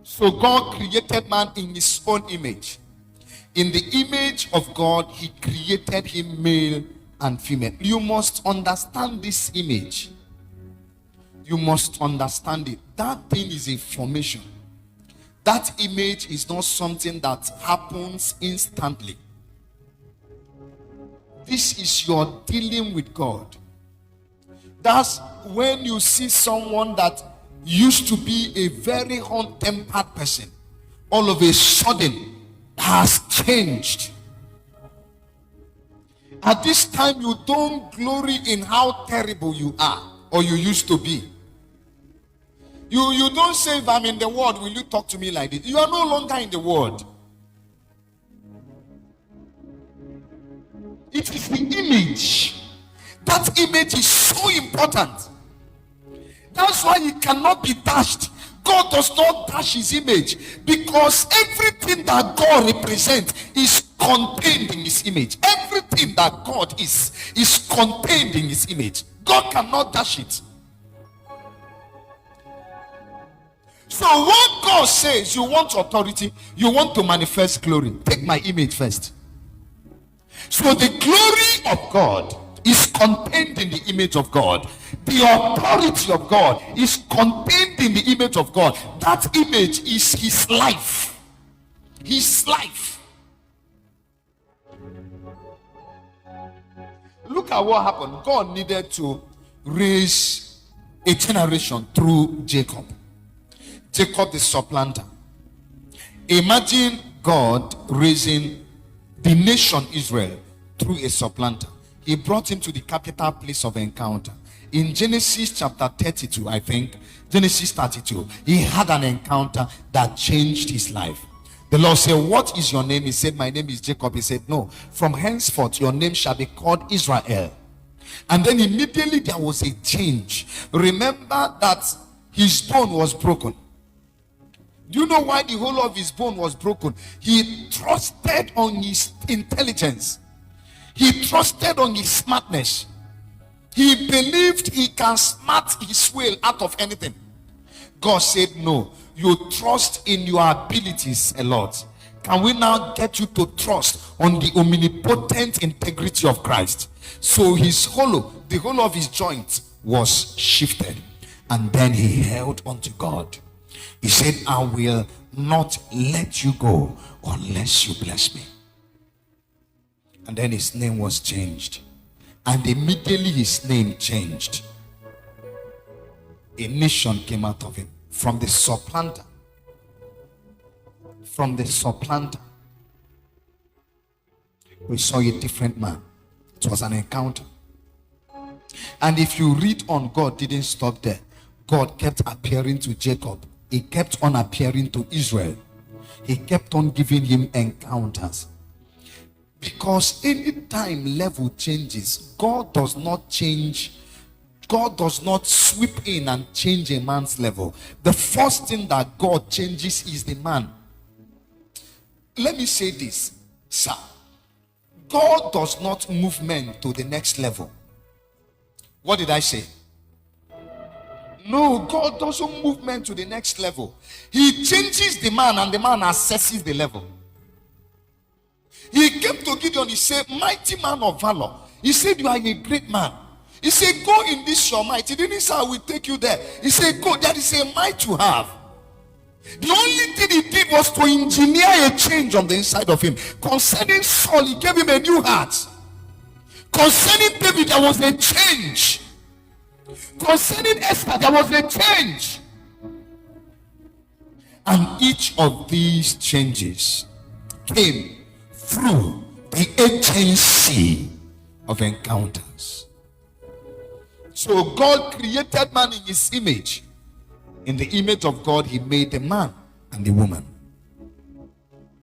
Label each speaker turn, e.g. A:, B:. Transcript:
A: So God created man in his own image. In the image of God, he created him male and female. You must understand this image. You must understand it. That thing is a formation. That image is not something that happens instantly. This is your dealing with God. That's when you see someone that used to be a very hot-tempered person, all of a sudden has changed. At this time, you don't glory in how terrible you are or you used to be. You don't say, if I'm in the world, will you talk to me like this? You are no longer in the world. It is the image. That image is so important. That's why it cannot be dashed. God does not dash his image, because everything that God represents is contained in his image. Everything that God is contained in his image. God cannot dash it. So what God says, you want authority, you want to manifest glory, take my image first. So the glory of God is contained in the image of God. The authority of God is contained in the image of God. That image is his life. His life. Look at what happened. God needed to raise a generation through Jacob. Jacob the supplanter. Imagine God raising the nation Israel through a supplanter. He brought him to the capital place of encounter. In Genesis chapter 32, I think, Genesis 32, he had an encounter that changed his life. The Lord said, what is your name? He said, my name is Jacob. He said, no, from henceforth your name shall be called Israel. And then immediately there was a change. Remember that his bone was broken. Do you know why the whole of his bone was broken? He trusted on his intelligence. He trusted on his smartness. He believed he can smart his way out of anything. God said, no, you trust in your abilities a lot. Can we now get you to trust on the omnipotent integrity of Christ? So his the whole of his joint was shifted. And then he held onto God. He said, I will not let you go unless you bless me. And then his name was changed. And immediately his name changed. A nation came out of him. From the supplanter. From the supplanter. We saw a different man. It was an encounter. And if you read on, God didn't stop there. God kept appearing to Jacob. He kept on appearing to Israel. He kept on giving him encounters. Because anytime level changes, God does not change. God does not sweep in and change a man's level. The first thing that God changes is the man. Let me say this, sir. God does not move men to the next level. What did I say? No, God doesn't move men to the next level. He changes the man and the man assesses the level. He came to Gideon, he said, mighty man of valor. He said, you are a great man. He said, go in this your might. He didn't say, I will take you there. He said, go, that is a might to have. The only thing he did was to engineer a change on the inside of him. Concerning Saul, he gave him a new heart. Concerning David, there was a change. Concerning Esther, there was a change. And each of these changes came through the agency of encounters. So God created man in his image. In the image of God, he made the man and the woman.